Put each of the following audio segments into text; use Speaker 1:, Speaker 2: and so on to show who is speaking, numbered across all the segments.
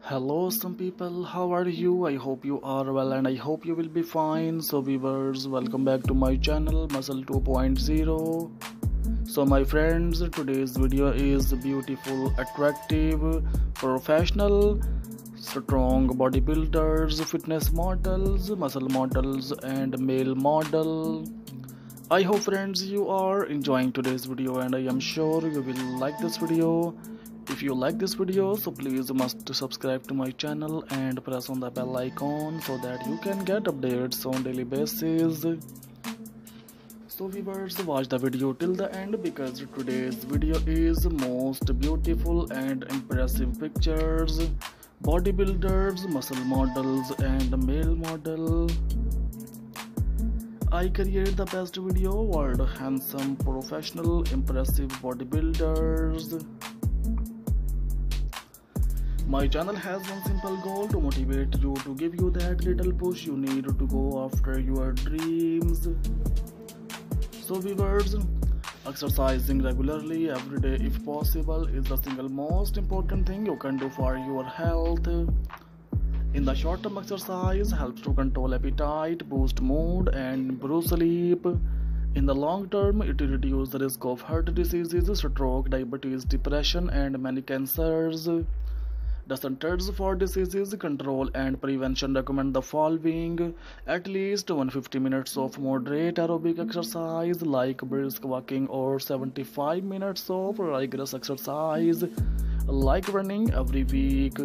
Speaker 1: Hello, some people. How are you? I hope you are well and I hope you will be fine. So, viewers, welcome back to my channel Muscle 2.0. So, my friends, today's video is beautiful, attractive, professional, strong bodybuilders, fitness models, muscle models, and male model. I hope, friends, you are enjoying today's video, and I am sure you will like this video. If you like this video, so please must subscribe to my channel and press on the bell icon so that you can get updates on daily basis. So viewers, watch the video till the end because today's video is most beautiful and impressive pictures, bodybuilders, muscle models and male model. I create the best video world, handsome, professional, impressive bodybuilders. My channel has one simple goal to motivate you, to give you that little push you need to go after your dreams. So viewers, exercising regularly every day if possible is the single most important thing you can do for your health. In the short term, exercise helps to control appetite, boost mood and improve sleep. In the long term, it reduces the risk of heart diseases, stroke, diabetes, depression and many cancers. The Centers for Disease Control and Prevention recommend the following: at least 150 minutes of moderate aerobic exercise like brisk walking or 75 minutes of rigorous exercise like running every week.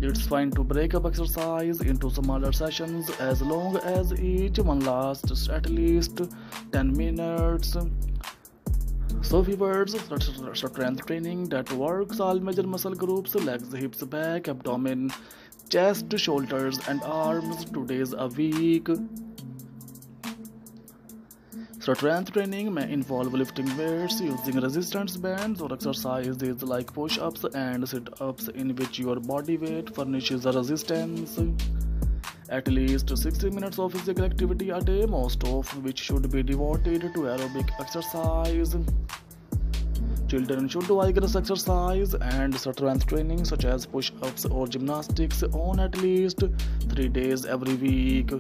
Speaker 1: It's fine to break up exercise into smaller sessions as long as each one lasts at least 10 minutes. So viewers, strength training that works all major muscle groups: legs, hips, back, abdomen, chest, shoulders and arms 2 days a week. Strength training may involve lifting weights, using resistance bands or exercises like push-ups and sit-ups in which your body weight furnishes a resistance. At least 60 minutes of physical activity a day, most of which should be devoted to aerobic exercise. Children should do vigorous exercise and strength training such as push-ups or gymnastics on at least 3 days every week.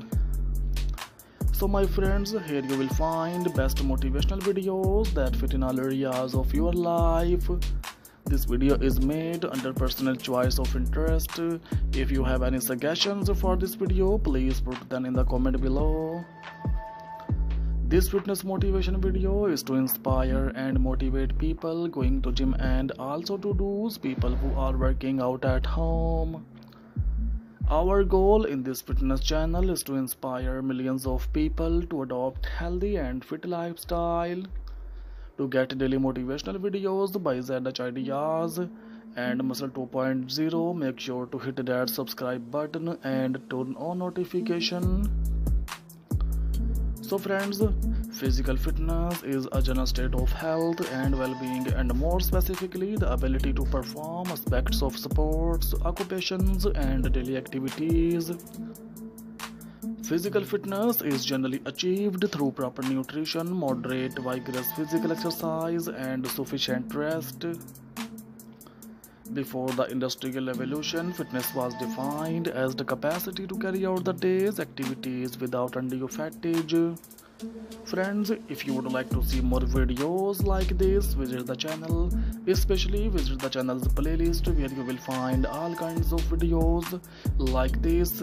Speaker 1: So my friends, here you will find best motivational videos that fit in all areas of your life. This video is made under personal choice of interest. If you have any suggestions for this video, please put them in the comment below. This fitness motivation video is to inspire and motivate people going to gym and also to those people who are working out at home. Our goal in this fitness channel is to inspire millions of people to adopt healthy and fit lifestyle. To get daily motivational videos by ZH Ideas and Muscle 2.0, make sure to hit that subscribe button and turn on notification. So friends, physical fitness is a general state of health and well-being, and more specifically the ability to perform aspects of sports, occupations and daily activities. Physical fitness is generally achieved through proper nutrition, moderate vigorous physical exercise and sufficient rest. Before the industrial revolution, fitness was defined as the capacity to carry out the day's activities without undue fatigue. Friends, if you would like to see more videos like this, visit the channel, especially visit the channel's playlist where you will find all kinds of videos like this.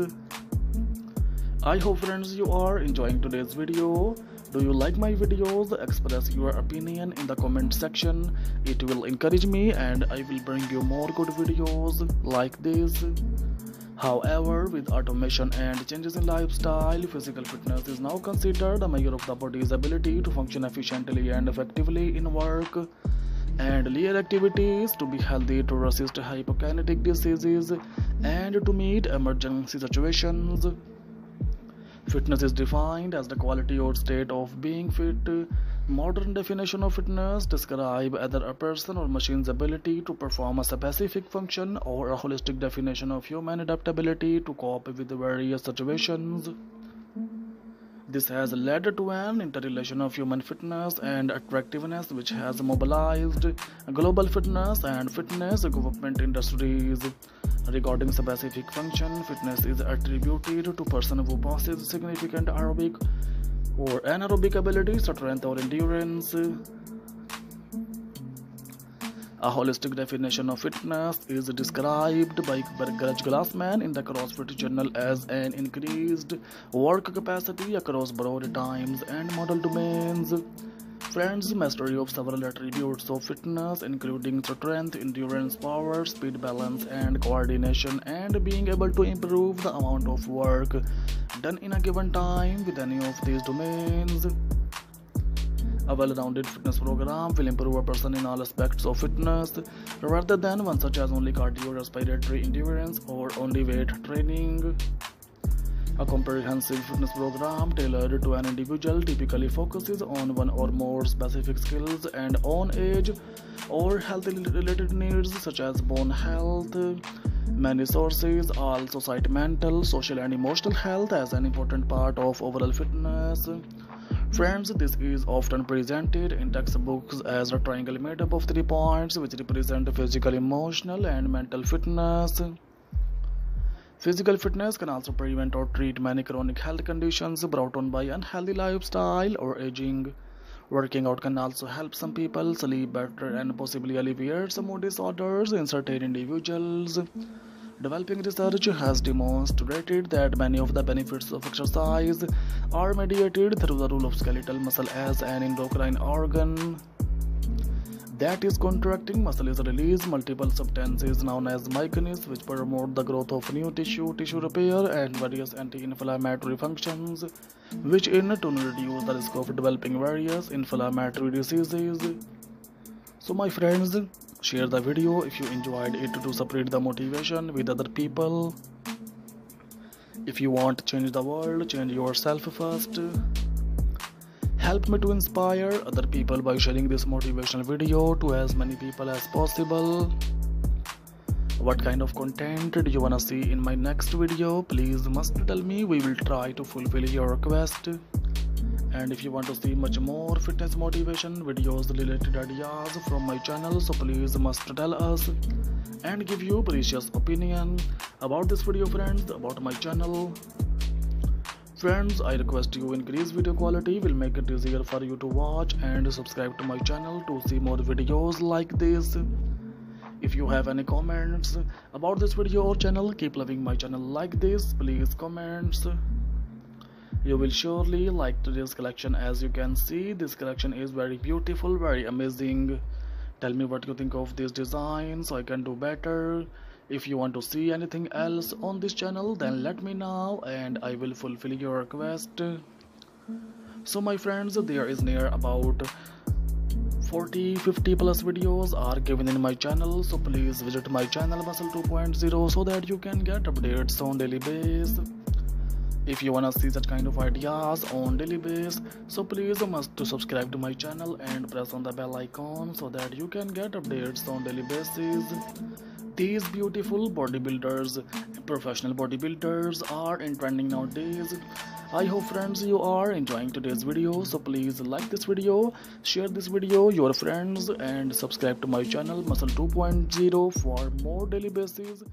Speaker 1: I hope friends you are enjoying today's video. Do you like my videos? Express your opinion in the comment section. It will encourage me and I will bring you more good videos like this. However, with automation and changes in lifestyle, physical fitness is now considered a measure of the body's ability to function efficiently and effectively in work and leisure activities, to be healthy, to resist hypokinetic diseases and to meet emergency situations. Fitness is defined as the quality or state of being fit. Modern definition of fitness describe either a person or machine's ability to perform a specific function, or a holistic definition of human adaptability to cope with various situations. This has led to an interrelation of human fitness and attractiveness, which has mobilized global fitness and fitness equipment industries. Regarding specific function, fitness is attributed to person who possesses significant aerobic or anaerobic ability, strength or endurance. A holistic definition of fitness is described by Greg Glassman in the CrossFit Journal as an increased work capacity across broad times and model domains. Friends, mastery of several attributes of fitness, including strength, endurance, power, speed, balance, and coordination, and being able to improve the amount of work done in a given time with any of these domains. A well-rounded fitness program will improve a person in all aspects of fitness, rather than one such as only cardio, respiratory, endurance, or only weight training. A comprehensive fitness program tailored to an individual typically focuses on one or more specific skills and on age or health-related needs such as bone health. Many sources also cite mental, social, and emotional health as an important part of overall fitness. Friends, this is often presented in textbooks as a triangle made up of 3 points which represent physical, emotional, and mental fitness. Physical fitness can also prevent or treat many chronic health conditions brought on by unhealthy lifestyle or aging. Working out can also help some people sleep better and possibly alleviate some mood disorders in certain individuals. Developing research has demonstrated that many of the benefits of exercise are mediated through the role of skeletal muscle as an endocrine organ that is contracting. Muscle is release multiple substances known as myokines which promote the growth of new tissue repair, and various anti-inflammatory functions, which in turn reduce the risk of developing various inflammatory diseases. So my friends, share the video if you enjoyed it to spread the motivation with other people. If you want to change the world, change yourself first. Help me to inspire other people by sharing this motivational video to as many people as possible. What kind of content do you wanna see in my next video? Please must tell me. We will try to fulfill your request. And if you want to see much more fitness motivation videos related ideas from my channel, so please must tell us and give your precious opinion about this video, friends, about my channel. Friends, I request you increase video quality, will make it easier for you to watch, and subscribe to my channel to see more videos like this. If you have any comments about this video or channel, keep loving my channel like this, please comments. You will surely like today's collection. As you can see, this collection is very beautiful, very amazing. Tell me what you think of this design so I can do better. If you want to see anything else on this channel, then let me know and I will fulfill your request. So my friends, there is near about 40-50 plus videos are given in my channel, so please visit my channel Muscle 2.0 so that you can get updates on daily basis. If you wanna see such kind of ideas on daily basis, so please must to subscribe to my channel and press on the bell icon so that you can get updates on daily basis. These beautiful bodybuilders, professional bodybuilders are in trending nowadays. I hope friends you are enjoying today's video, so please like this video, share this video your friends, and subscribe to my channel Muscle 2.0 for more daily basis.